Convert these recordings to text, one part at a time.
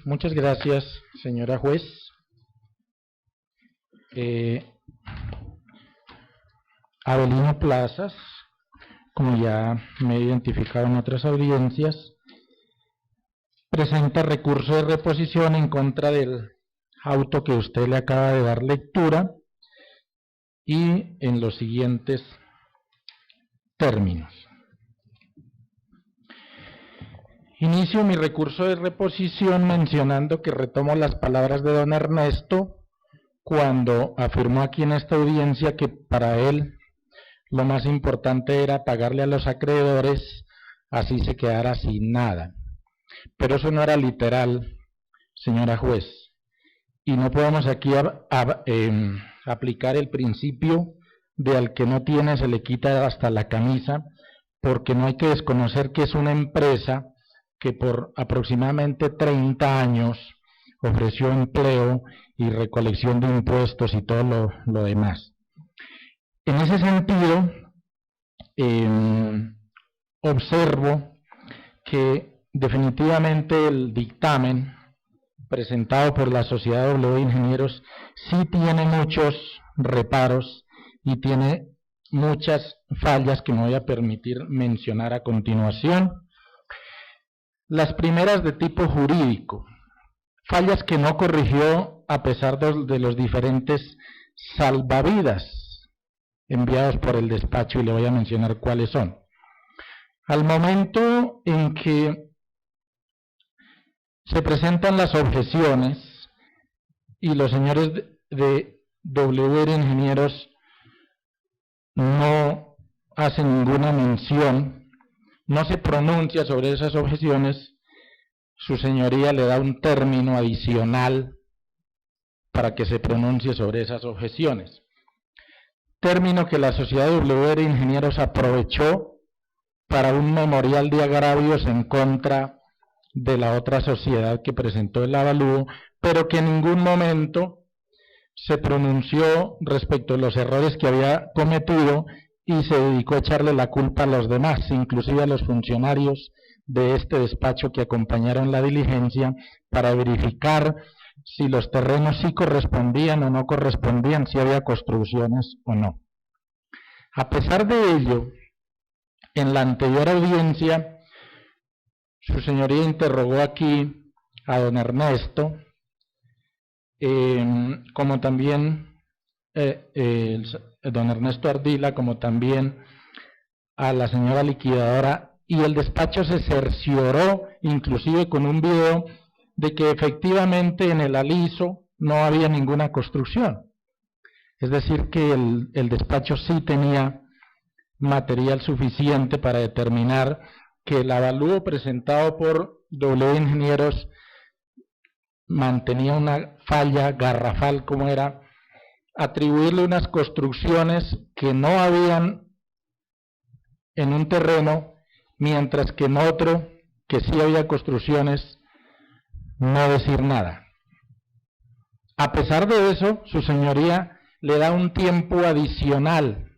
Muchas gracias, señora juez. Avelino Plazas, como ya me he identificado en otras audiencias, presenta recurso de reposición en contra del auto que usted le acaba de dar lectura y en los siguientes términos. Inicio mi recurso de reposición mencionando que retomo las palabras de don Ernesto cuando afirmó aquí en esta audiencia que para él lo más importante era pagarle a los acreedores, así se quedara sin nada. Pero eso no era literal, señora juez, y no podemos aquí aplicar el principio de al que no tiene se le quita hasta la camisa, porque no hay que desconocer que es una empresa que por aproximadamente 30 años ofreció empleo y recolección de impuestos y todo lo demás. En ese sentido, observo que definitivamente el dictamen presentado por la Sociedad W Ingenieros sí tiene muchos reparos y tiene muchas fallas que me voy a permitir mencionar a continuación. Las primeras de tipo jurídico, fallas que no corrigió a pesar de los diferentes salvavidas enviados por el despacho, y le voy a mencionar cuáles son. Al momento en que se presentan las objeciones y los señores de W Ingenieros no hacen ninguna mención, no se pronuncia sobre esas objeciones, su señoría le da un término adicional para que se pronuncie sobre esas objeciones. Término que la Sociedad W Ingenieros aprovechó para un memorial de agravios en contra de la otra sociedad que presentó el avalúo, pero que en ningún momento se pronunció respecto a los errores que había cometido y se dedicó a echarle la culpa a los demás, inclusive a los funcionarios de este despacho que acompañaron la diligencia para verificar si los terrenos sí correspondían o no correspondían, si había construcciones o no. A pesar de ello, en la anterior audiencia, su señoría interrogó aquí a don Ernesto, como también don Ernesto Ardila, como también a la señora liquidadora, y el despacho se cercioró, inclusive con un video, de que efectivamente en el aliso no había ninguna construcción. Es decir, que el despacho sí tenía material suficiente para determinar que el avalúo presentado por W Ingenieros mantenía una falla garrafal, como era atribuirle unas construcciones que no habían en un terreno, mientras que en otro, que sí había construcciones, no decir nada. A pesar de eso, su señoría le da un tiempo adicional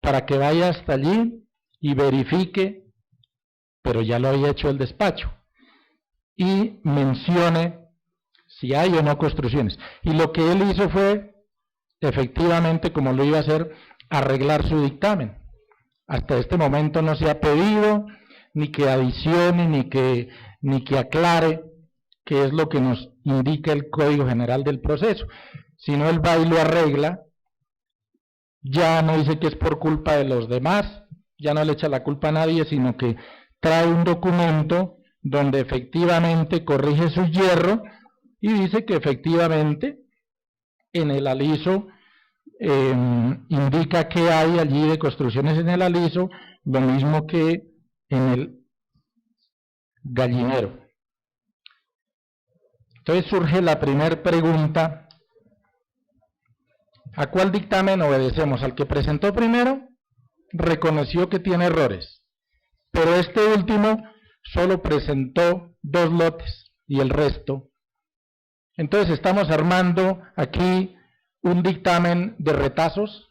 para que vaya hasta allí y verifique, pero ya lo había hecho el despacho, y mencione si hay o no construcciones. Y lo que él hizo fue, efectivamente, como lo iba a hacer, arreglar su dictamen. Hasta este momento no se ha pedido ni que adicione ni que aclare qué es lo que nos indica el Código General del Proceso, sino él va y lo arregla, ya no dice que es por culpa de los demás, ya no le echa la culpa a nadie, sino que trae un documento donde efectivamente corrige su hierro y dice que efectivamente en el aliso indica que hay allí de construcciones en el aliso, lo mismo que en el gallinero. Entonces surge la primera pregunta: ¿a cuál dictamen obedecemos? Al que presentó primero, reconoció que tiene errores, pero este último solo presentó 2 lotes y el resto. Entonces estamos armando aquí un dictamen de retazos.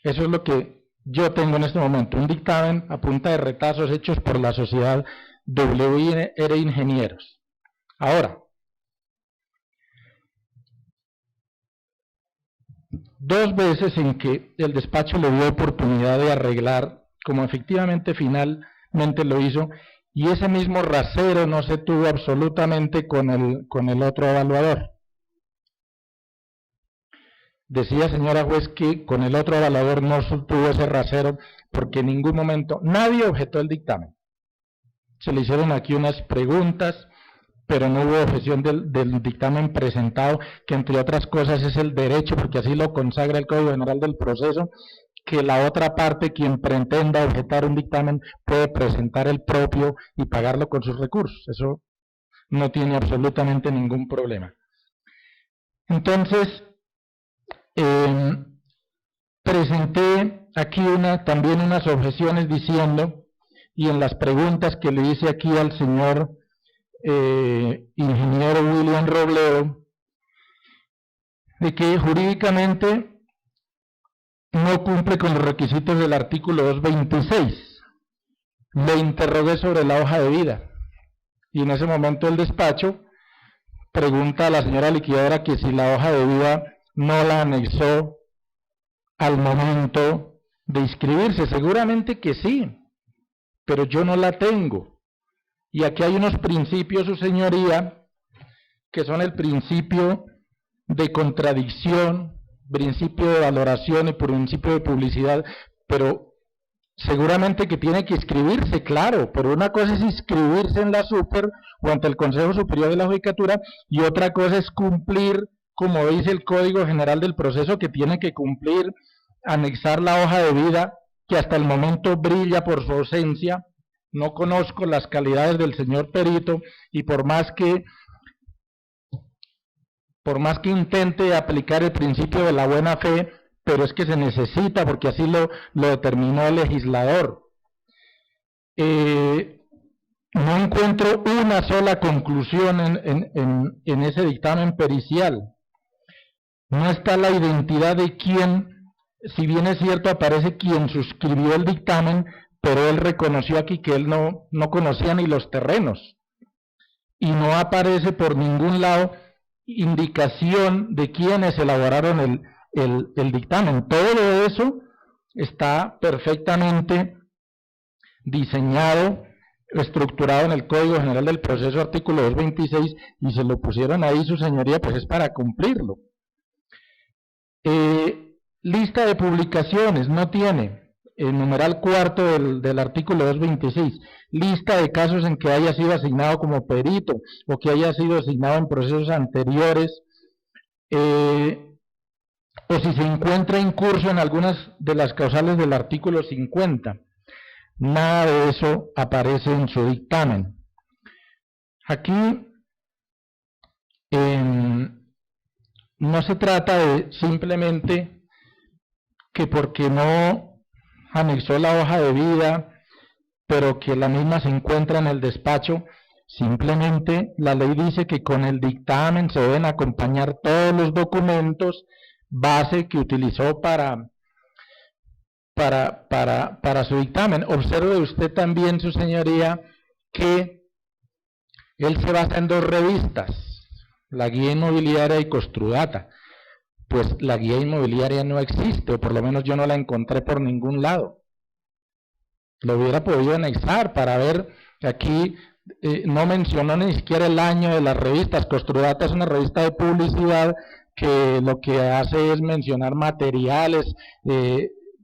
Eso es lo que yo tengo en este momento un dictamen a punta de retazos hechos por la sociedad WR Ingenieros. Ahora, dos veces en que el despacho le dio oportunidad de arreglar, como efectivamente finalmente lo hizo, y ese mismo rasero no se tuvo absolutamente con el otro evaluador. Decía, señora juez, que con el otro evaluador no tuvo ese rasero porque en ningún momento nadie objetó el dictamen. Se le hicieron aquí unas preguntas, pero no hubo objeción del dictamen presentado, que entre otras cosas es el derecho, porque así lo consagra el Código General del Proceso, que la otra parte, quien pretenda objetar un dictamen, puede presentar el propio y pagarlo con sus recursos. Eso no tiene absolutamente ningún problema. Entonces, presenté aquí también unas objeciones diciendo, y en las preguntas que le hice aquí al señor ingeniero William Robledo, de que jurídicamente no cumple con los requisitos del artículo 226. Le interrogué sobre la hoja de vida, y en ese momento el despacho pregunta a la señora liquidadora que si la hoja de vida no la anexó al momento de inscribirse. Seguramente que sí, pero yo no la tengo. Y aquí hay unos principios, su señoría, que son el principio de contradicción, principio de valoración y principio de publicidad, pero seguramente que tiene que inscribirse, claro, pero una cosa es inscribirse en la Super o ante el Consejo Superior de la Judicatura, y otra cosa es cumplir, como dice el Código General del Proceso, que tiene que cumplir, anexar la hoja de vida, que hasta el momento brilla por su ausencia. No conozco las calidades del señor perito, y por más que intente aplicar el principio de la buena fe, pero es que se necesita, porque así lo determinó el legislador. No encuentro una sola conclusión en ese dictamen pericial. No está la identidad de quién, si bien es cierto aparece quien suscribió el dictamen, pero él reconoció aquí que él no conocía ni los terrenos. Y no aparece por ningún lado indicación de quienes elaboraron el dictamen. Todo eso está perfectamente diseñado, estructurado en el Código General del Proceso, artículo 226, y se lo pusieron ahí, su señoría, pues es para cumplirlo. Lista de publicaciones, no tiene. El numeral cuarto del artículo 226, lista de casos en que haya sido asignado como perito o que haya sido asignado en procesos anteriores, o si se encuentra en curso en algunas de las causales del artículo 50. Nada de eso aparece en su dictamen. Aquí no se trata de simplemente que porque no anexó la hoja de vida, pero que la misma se encuentra en el despacho, simplemente la ley dice que con el dictamen se deben acompañar todos los documentos base que utilizó para su dictamen. Observe usted también, su señoría, que él se basa en dos revistas, la Guía Inmobiliaria y Construdata. Pues la guía inmobiliaria no existe, o por lo menos yo no la encontré por ningún lado. Lo hubiera podido anexar para ver, aquí no mencionó ni siquiera el año de las revistas. Construdata es una revista de publicidad que lo que hace es mencionar materiales,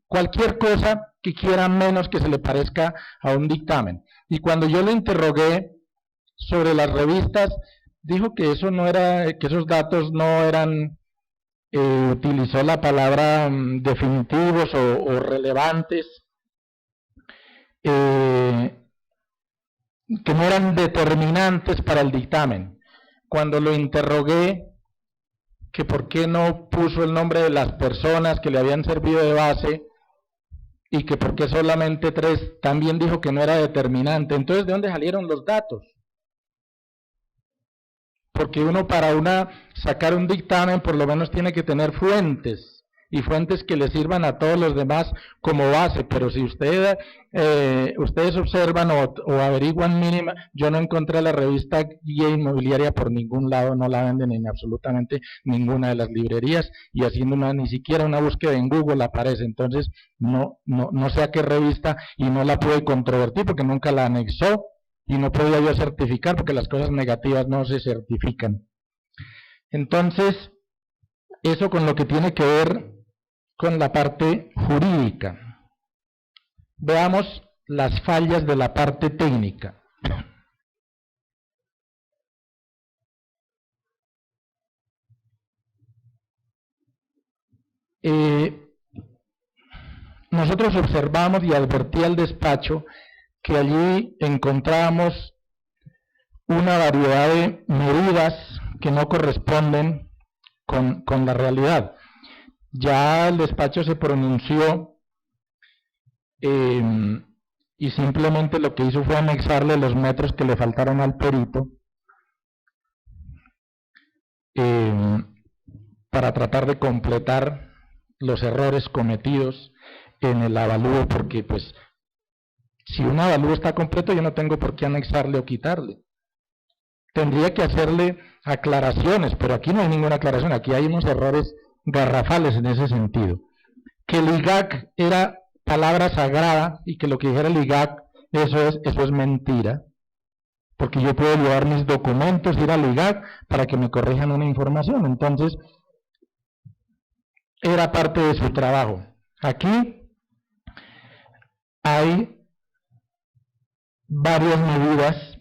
cualquier cosa que quiera menos que se le parezca a un dictamen. Y cuando yo le interrogué sobre las revistas, dijo que eso no era, que esos datos no eran, utilizó la palabra definitivos o relevantes, que no eran determinantes para el dictamen. Cuando lo interrogué, que por qué no puso el nombre de las personas que le habían servido de base, y que por qué solamente 3, también dijo que no era determinante. Entonces, ¿de dónde salieron los datos? Porque uno para sacar un dictamen por lo menos tiene que tener fuentes, y fuentes que le sirvan a todos los demás como base, pero si ustedes observan o averiguan mínima, yo no encontré la revista Guía Inmobiliaria por ningún lado, no la venden en absolutamente ninguna de las librerías, y haciendo ni siquiera una búsqueda en Google aparece. Entonces no sé a qué revista, y no la pude controvertir porque nunca la anexó, y no podía yo certificar porque las cosas negativas no se certifican. Entonces, eso con lo que tiene que ver con la parte jurídica. Veamos las fallas de la parte técnica. Nosotros observamos y advertí al despacho que allí encontramos una variedad de medidas que no corresponden con la realidad. Ya el despacho se pronunció y simplemente lo que hizo fue anexarle los metros que le faltaron al perito para tratar de completar los errores cometidos en el avalúo, porque pues si un avalúo está completo yo no tengo por qué anexarle o quitarle. Tendría que hacerle aclaraciones, pero aquí no hay ninguna aclaración, aquí hay unos errores garrafales en ese sentido. Que el IGAC era palabra sagrada y que lo que dijera el IGAC, eso es mentira, porque yo puedo llevar mis documentos, ir al IGAC para que me corrijan una información. Entonces, era parte de su trabajo. Aquí hay varias medidas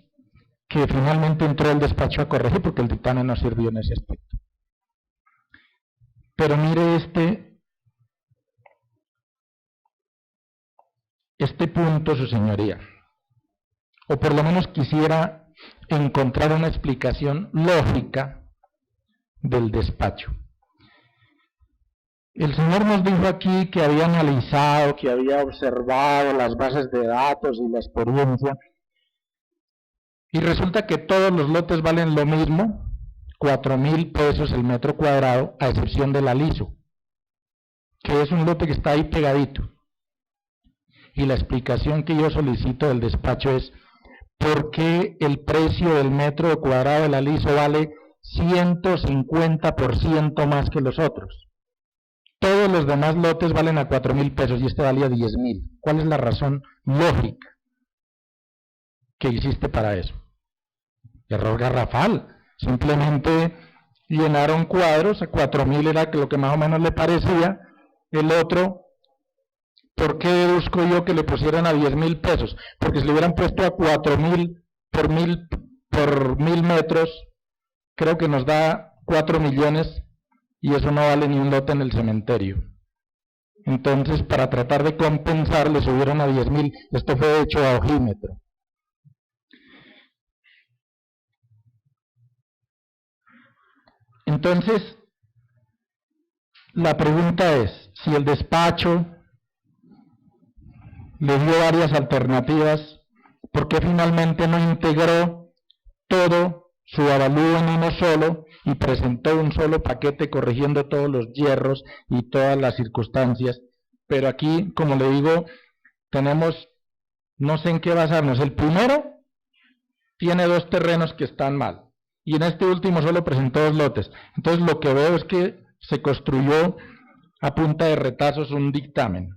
que finalmente entró el despacho a corregir porque el dictamen no sirvió en ese aspecto. Pero mire este punto, su señoría, o por lo menos quisiera encontrar una explicación lógica del despacho. El señor nos dijo aquí que había analizado, que había observado las bases de datos y la experiencia, y resulta que todos los lotes valen lo mismo, 4.000 pesos el metro cuadrado, a excepción del aliso, que es un lote que está ahí pegadito. Y la explicación que yo solicito del despacho es por qué el precio del metro cuadrado del aliso vale 150% más que los otros. Todos los demás lotes valen a 4.000 pesos y este valía 10.000. ¿Cuál es la razón lógica que hiciste para eso? Error garrafal. Simplemente llenaron cuadros, a 4.000 era lo que más o menos le parecía. El otro, ¿por qué deduzco yo que le pusieran a 10.000 pesos? Porque si le hubieran puesto a 4.000 por 1.000 metros, creo que nos da 4 millones y eso no vale ni un lote en el cementerio. Entonces, para tratar de compensar, le subieron a 10.000. Esto fue hecho a ojímetro. Entonces, la pregunta es, si el despacho le dio varias alternativas, ¿por qué finalmente no integró todo su avalúo en uno solo y presentó un solo paquete corrigiendo todos los hierros y todas las circunstancias? Pero aquí, como le digo, tenemos, no sé en qué basarnos. El primero tiene 2 terrenos que están mal, y en este último solo presentó 2 lotes. Entonces lo que veo es que se construyó a punta de retazos un dictamen.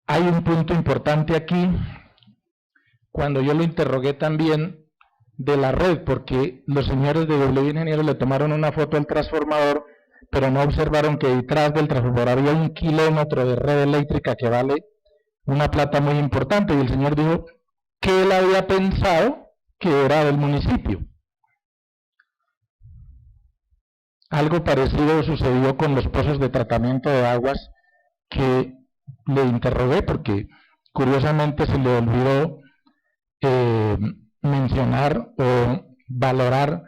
Hay un punto importante aquí, cuando yo lo interrogué también de la red, porque los señores de W Ingenieros le tomaron una foto al transformador, pero no observaron que detrás del transformador había 1 kilómetro de red eléctrica que vale una plata muy importante, y el señor dijo que él había pensado que era del municipio. Algo parecido sucedió con los pozos de tratamiento de aguas, que le interrogué porque curiosamente se le olvidó mencionar o valorar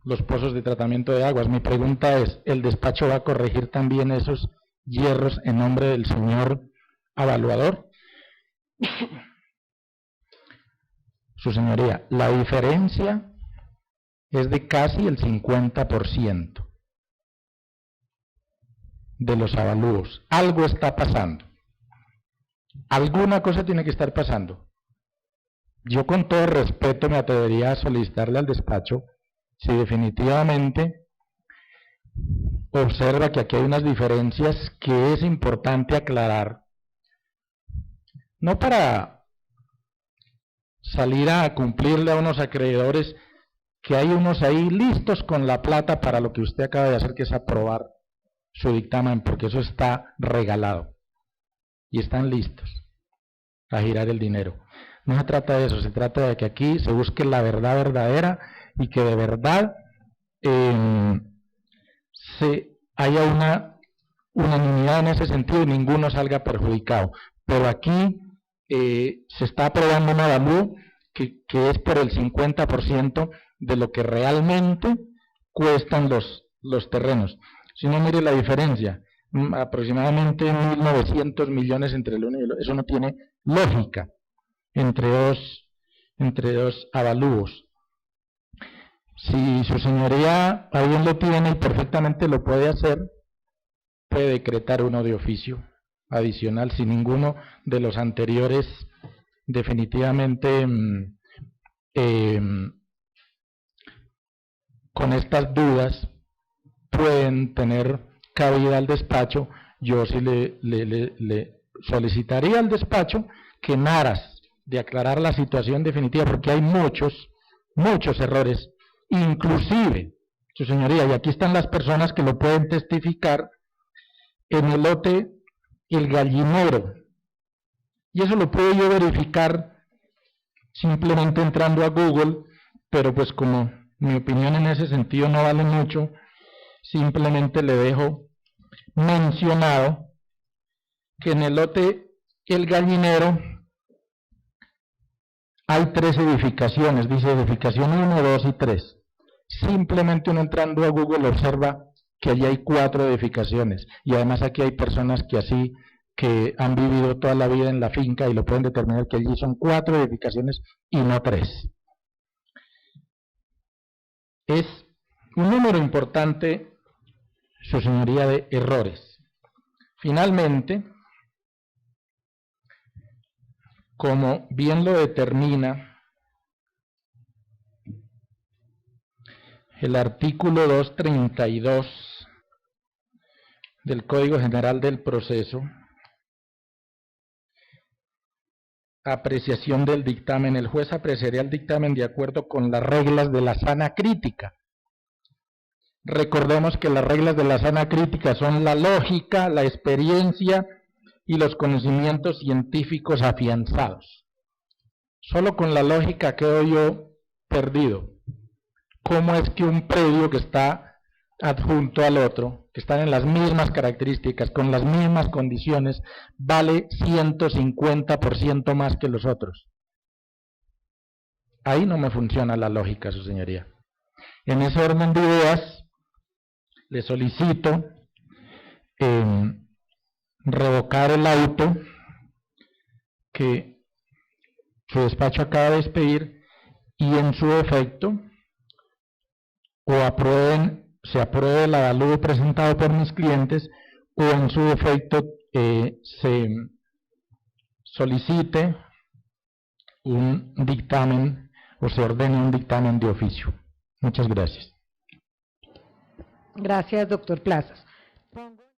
los pozos de tratamiento de aguas. Mi pregunta es, ¿el despacho va a corregir también esos hierros en nombre del señor evaluador? Su señoría, la diferencia es de casi el 50% de los avalúos. Algo está pasando. Alguna cosa tiene que estar pasando. Yo con todo respeto me atrevería a solicitarle al despacho si definitivamente observa que aquí hay unas diferencias que es importante aclarar, no para salir a cumplirle a unos acreedores, que hay unos ahí listos con la plata para lo que usted acaba de hacer, que es aprobar su dictamen, porque eso está regalado y están listos a girar el dinero. No se trata de eso, se trata de que aquí se busque la verdad verdadera y que de verdad haya una unanimidad en ese sentido y ninguno salga perjudicado. Pero aquí se está aprobando un avalúo que es por el 50% de lo que realmente cuestan los terrenos. Si no, mire la diferencia, aproximadamente 1.900 millones entre el uno y el otro. Eso no tiene lógica entre dos avalúos. Si su señoría bien lo tiene y perfectamente lo puede hacer, puede decretar uno de oficio adicional si ninguno de los anteriores definitivamente con estas dudas pueden tener cabida al despacho. Yo sí le solicitaría al despacho que en aras de aclarar la situación definitiva, porque hay muchos errores, inclusive, su señoría, y aquí están las personas que lo pueden testificar, en el lote El Gallinero, y eso lo puedo yo verificar simplemente entrando a Google, pero pues como mi opinión en ese sentido no vale mucho, simplemente le dejo mencionado que en el lote El Gallinero hay 3 edificaciones, dice edificación 1, 2 y 3. Simplemente uno entrando a Google observa que allí hay 4 edificaciones, y además aquí hay personas que han vivido toda la vida en la finca y lo pueden determinar que allí son 4 edificaciones y no 3. Es un número importante, su señoría, de errores. Finalmente, como bien lo determina el artículo 232 del Código General del Proceso, apreciación del dictamen. El juez apreciaría el dictamen de acuerdo con las reglas de la sana crítica. Recordemos que las reglas de la sana crítica son la lógica, la experiencia y los conocimientos científicos afianzados. Solo con la lógica quedo yo perdido. ¿Cómo es que un predio que está adjunto al otro, que están en las mismas características, con las mismas condiciones, vale 150% más que los otros? Ahí no me funciona la lógica, su señoría. En ese orden de ideas, le solicito revocar el auto que su despacho acaba de expedir y en su efecto se apruebe el avalúo presentado por mis clientes, o en su defecto se solicite un dictamen o se ordene un dictamen de oficio. Muchas gracias. Gracias, doctor Plazas.